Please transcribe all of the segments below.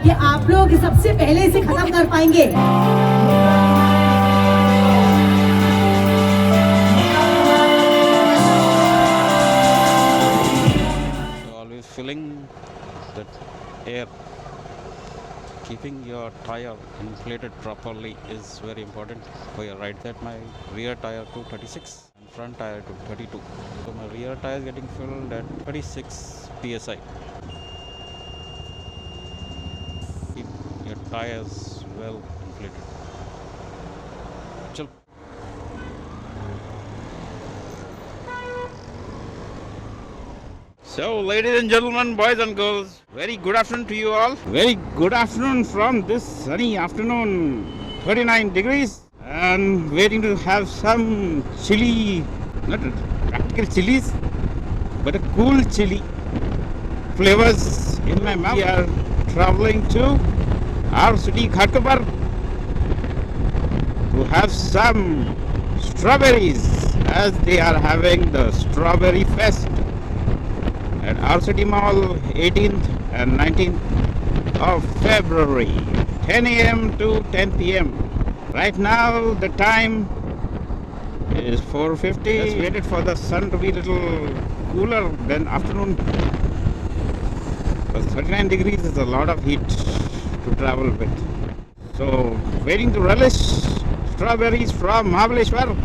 कि आप लोग सबसे पहले इसे खत्म कर पाएंगे। Always filling the air. Keeping your tire inflated properly is very important for your ride. Set my rear tire to 36 and front tire to 32. So my rear tire is getting filled at 36 psi. Keep your tires well inflated. Chal. So, ladies and gentlemen, boys and girls, very good afternoon to you all. Very good afternoon from this sunny afternoon, 39 degrees, and waiting to have some chili, not practical chilies, but a cool chili flavors in my mouth. We are traveling to our city, Ghatkopar, to have some strawberries, as they are having the strawberry fest at our city mall, 18th and 19th of February, 10 a.m. to 10 p.m. Right now the time is 4:50. Just waited for the sun to be a little cooler than afternoon, because 39 degrees is a lot of heat to travel with. So waiting to relish strawberries from Mahabaleshwar,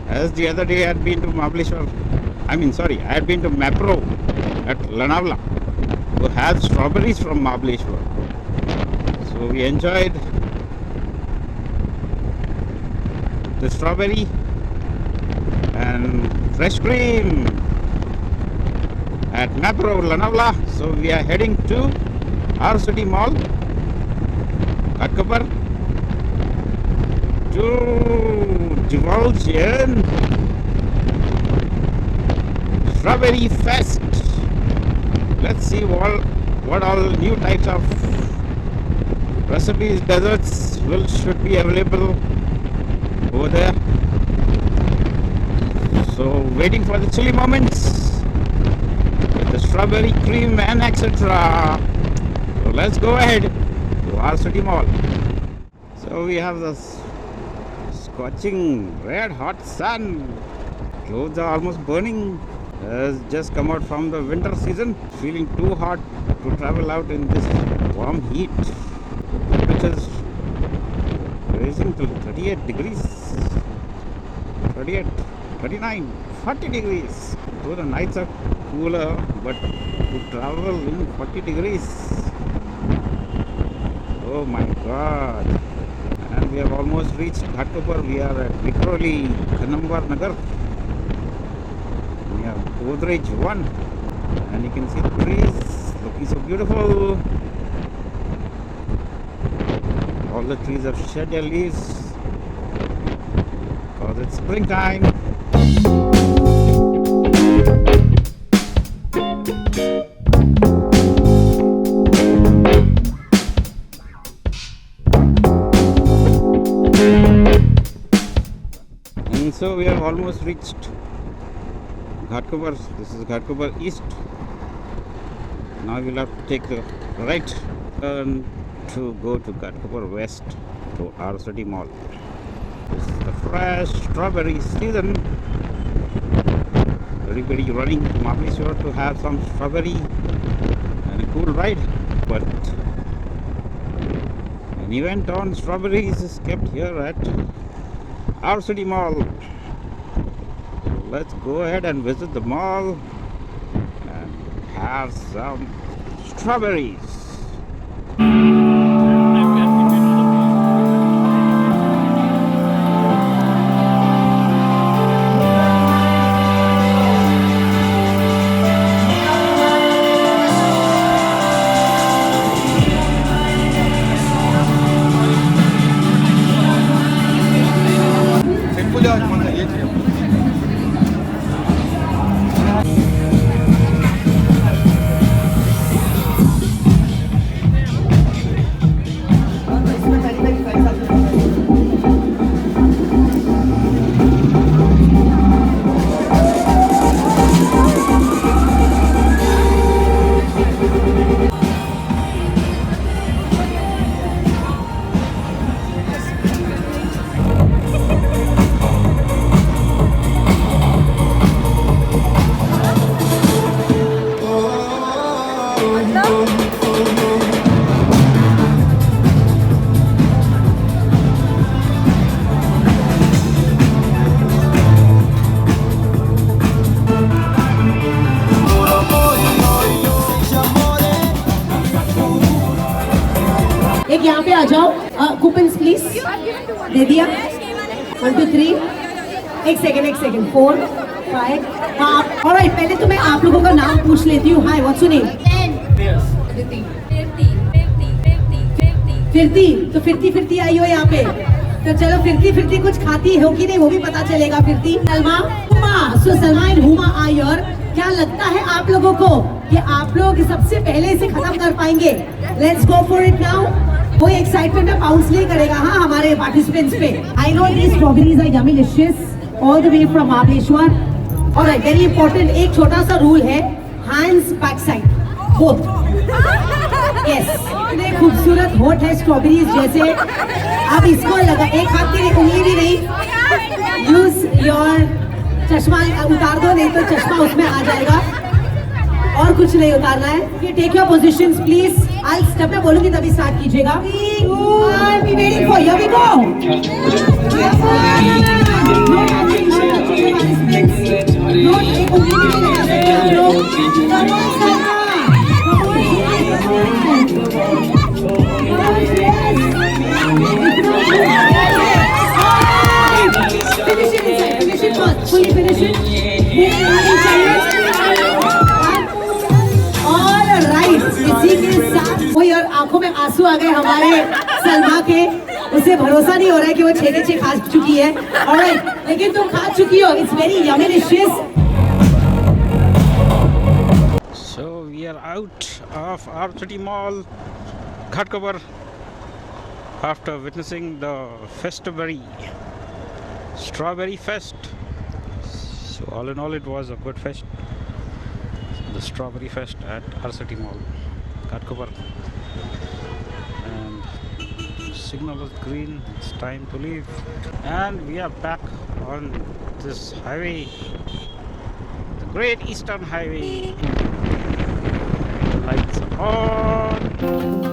as the other day I had been to Mahabaleshwar. I had been to Mapro at Lanavla to have strawberries from Mahabaleshwar. So we enjoyed the strawberry and fresh cream at Mapro, Lanavla. So we are heading to our city mall, Ghatkopar, to divulge in Strawberry Fest. Let's see what all new types of recipes, desserts should be available over there. So waiting for the chilly moments with the strawberry cream and etc. So let's go ahead to our city mall. So we have this scorching red hot sun. Clothes are almost burning. Has just come out from the winter season, feeling too hot to travel out in this warm heat. Temperatures raising to 38 degrees, 38, 39, 40 degrees. Though the nights are cooler, but to travel in 40 degrees, oh my god. And we have almost reached Ghatkopar. We are at Vikroli, Khanambar Nagar. We have Godrej 1, and you can see the trees looking so beautiful. All the trees have shed their leaves because it's springtime. And so we have almost reached Ghatkopar. This is Ghatkopar East. Now we'll have to take the right turn to go to Ghatkopar West, to our city mall. This is the fresh strawberry season. Everybody running to Mahabaleshwar to have some strawberry and a cool ride. But an event on strawberries is kept here at our city mall. Let's go ahead and visit the mall and have some strawberries. एक यहाँ पे आ जाओ, coupons please. दे दिया। 1 2 3। एक second 4 5। हाँ alright, पहले तो मैं आप लोगों का नाम पूछ लेती हूँ। Hi what's your name? फिरती। तो फिरती आई हो यहाँ पे, तो चलो फिरती कुछ खाती हो कि नहीं वो भी पता चलेगा। फिरती Salma Huma. So Salma and Huma are here. क्या लगता है आप लोगों को कि आप लोग सबसे पहले इसे खत्म कर पाएंगे? Let's go for it now. कोई एक्साइटमेंट में बाउंस नहीं करेगा हाँ हमारे पार्टिसिपेंट्स पे। I know these strawberries are yummy delicious all the way from Mahabaleshwar. All right, very important, एक छोटा सा रूल है, hands back side both. Yes, इतने खूबसूरत होठ है स्ट्रॉबेरीज जैसे। अब इसको लगा, एक हाथ की उंगली भी नहीं, यूज योर चश्मा उतार दो, नहीं तो चश्मा उसमें आ जाएगा। और कुछ नहीं उतारना है। Take your positions please. I जब मैं बोलूंगी तभी स्टार्ट कीजिएगा। Be waiting for, here we Fully finish it. All right. इसी के साथ वो यार आंखों में आंसू आ गए हमारे सलमा के। उसे भरोसा नहीं हो रहा है कि वो 6 के 6 खा चुकी है। Alright, लेकिन तुम खा चुकी हो। It's very yummy delicious. So we are out of our city mall, Ghatkopar, after witnessing the Strawberry Fest. So all in all, it was a good fest, the Strawberry Fest at our city mall, Ghatkopar. And signal is green, it's time to leave. And we are back on this highway, the Great Eastern Highway. The lights are on.